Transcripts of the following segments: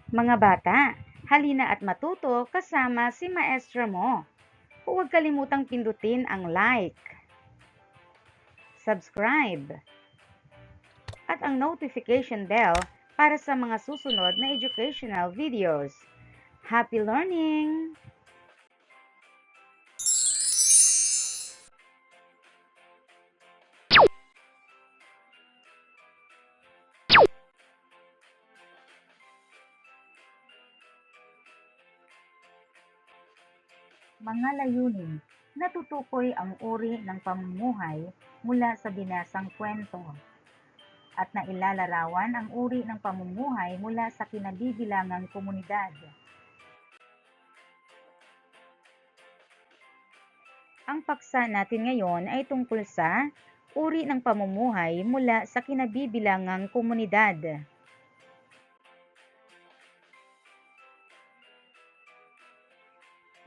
Mga bata, halina at matuto kasama si maestra mo. Huwag kalimutang pindutin ang like, subscribe, at ang notification bell para sa mga susunod na educational videos. Happy learning! Mga layunin. Natutukoy ang uri ng pamumuhay mula sa binasang kwento at nailalarawan ang uri ng pamumuhay mula sa kinabibilangang komunidad. Ang paksa natin ngayon ay tungkol sa uri ng pamumuhay mula sa kinabibilangang komunidad.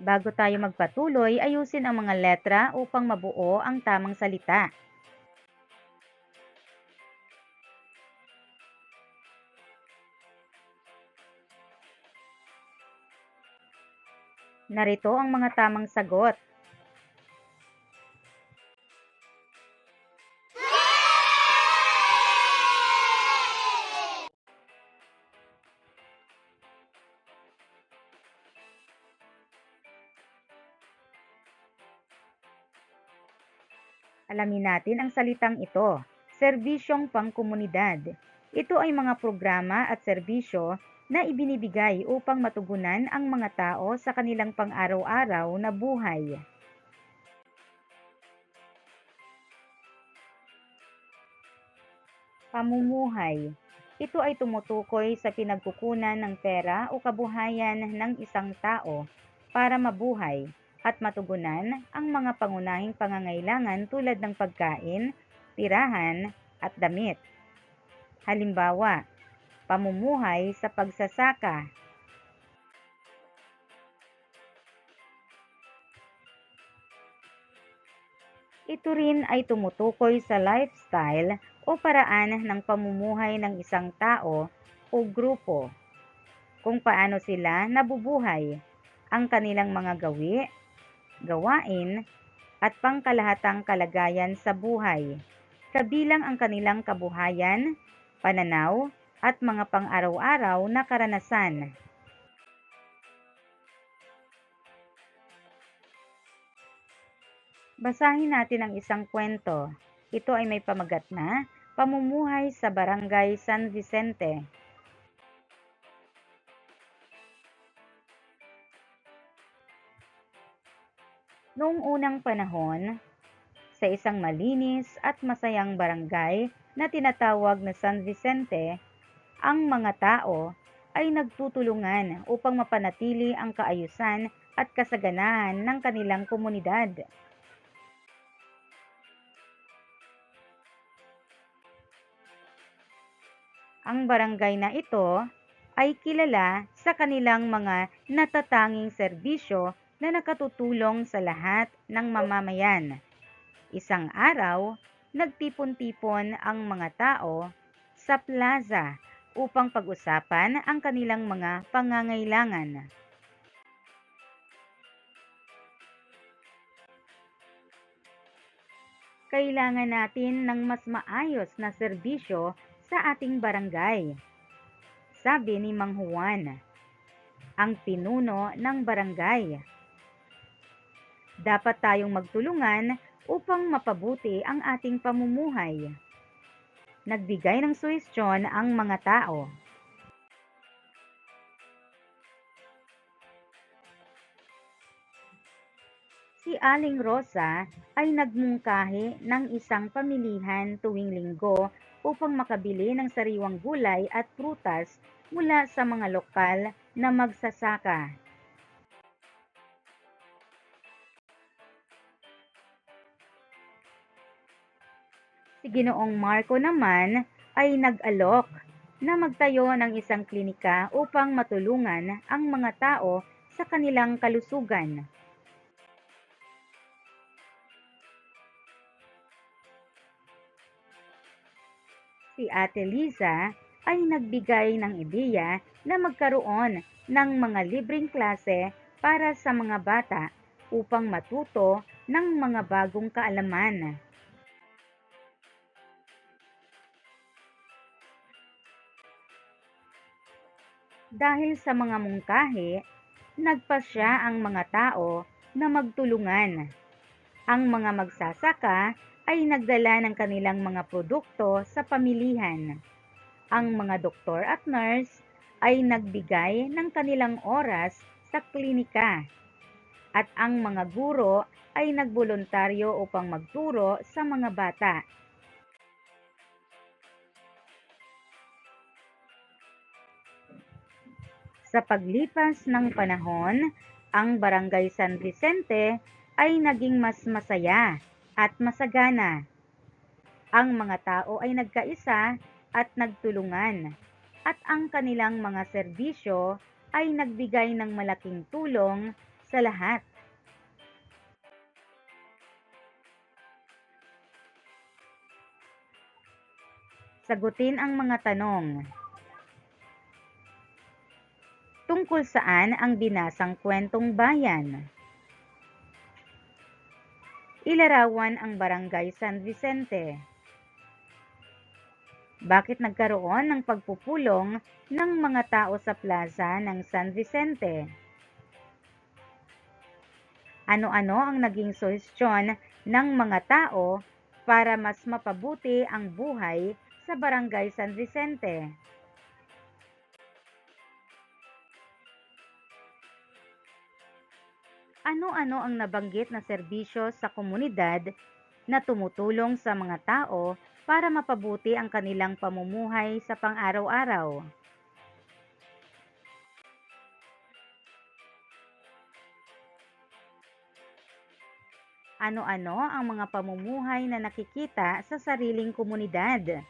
Bago tayo magpatuloy, ayusin ang mga letra upang mabuo ang tamang salita. Narito ang mga tamang sagot. Alamin natin ang salitang ito, serbisyong pangkomunidad. Ito ay mga programa at serbisyo na ibinibigay upang matugunan ang mga tao sa kanilang pang-araw-araw na buhay. Pamumuhay. Ito ay tumutukoy sa pinagkukunan ng pera o kabuhayan ng isang tao para mabuhay at matugunan ang mga pangunahing pangangailangan tulad ng pagkain, tirahan, at damit. Halimbawa, pamumuhay sa pagsasaka. Ito rin ay tumutukoy sa lifestyle o paraan ng pamumuhay ng isang tao o grupo, kung paano sila nabubuhay, ang kanilang mga gawain, at pangkalahatang kalagayan sa buhay, kabilang ang kanilang kabuhayan, pananaw, at mga pang-araw-araw na karanasan. Basahin natin ang isang kwento. Ito ay may pamagat na Pamumuhay sa Barangay San Vicente. Noong unang panahon, sa isang malinis at masayang barangay na tinatawag na San Vicente, ang mga tao ay nagtutulungan upang mapanatili ang kaayusan at kasaganahan ng kanilang komunidad. Ang barangay na ito ay kilala sa kanilang mga natatanging serbisyo na nakatutulong sa lahat ng mamamayan. Isang araw, nagtipon-tipon ang mga tao sa plaza upang pag-usapan ang kanilang mga pangangailangan. Kailangan natin ng mas maayos na serbisyo sa ating barangay, sabi ni Mang Juan, ang pinuno ng barangay. Dapat tayong magtulungan upang mapabuti ang ating pamumuhay. Nagbigay ng suhestyon ang mga tao. Si Aling Rosa ay nagmungkahi ng isang pamilihan tuwing linggo upang makabili ng sariwang gulay at prutas mula sa mga lokal na magsasaka. Si Ginoong Marco naman ay nag-alok na magtayo ng isang klinika upang matulungan ang mga tao sa kanilang kalusugan. Si Ate Liza ay nagbigay ng ideya na magkaroon ng mga libreng klase para sa mga bata upang matuto ng mga bagong kaalaman. Dahil sa mga mungkahi, nagpasya ang mga tao na magtulungan. Ang mga magsasaka ay nagdala ng kanilang mga produkto sa pamilihan. Ang mga doktor at nurse ay nagbigay ng kanilang oras sa klinika. At ang mga guro ay nagboluntaryo upang magturo sa mga bata. Sa paglipas ng panahon, ang Barangay San Vicente ay naging mas masaya at masagana. Ang mga tao ay nagkaisa at nagtulungan, at ang kanilang mga serbisyo ay nagbigay ng malaking tulong sa lahat. Sagutin ang mga tanong. Tungkol saan ang binasang kwentong bayan? Ilarawan ang Barangay San Vicente. Bakit nagkaroon ng pagpupulong ng mga tao sa plaza ng San Vicente? Ano-ano ang naging suhestyon ng mga tao para mas mapabuti ang buhay sa Barangay San Vicente? Ano-ano ang nabanggit na serbisyo sa komunidad na tumutulong sa mga tao para mapabuti ang kanilang pamumuhay sa pang-araw-araw? Ano-ano ang mga pamumuhay na nakikita sa sariling komunidad?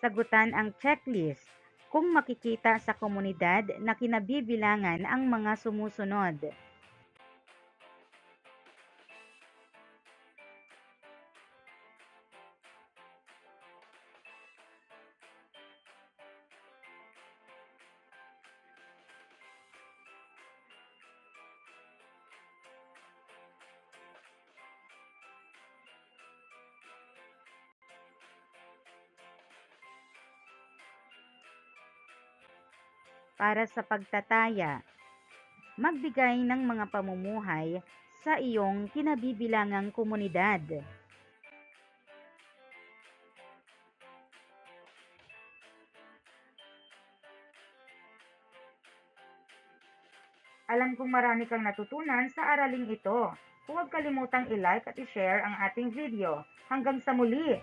Sagutan ang checklist kung makikita sa komunidad na kinabibilangan ang mga sumusunod. Para sa pagtataya, magbigay ng mga pamumuhay sa iyong kinabibilangang komunidad. Alam kong marami kang natutunan sa araling ito. Huwag kalimutang i-like at i-share ang ating video. Hanggang sa muli!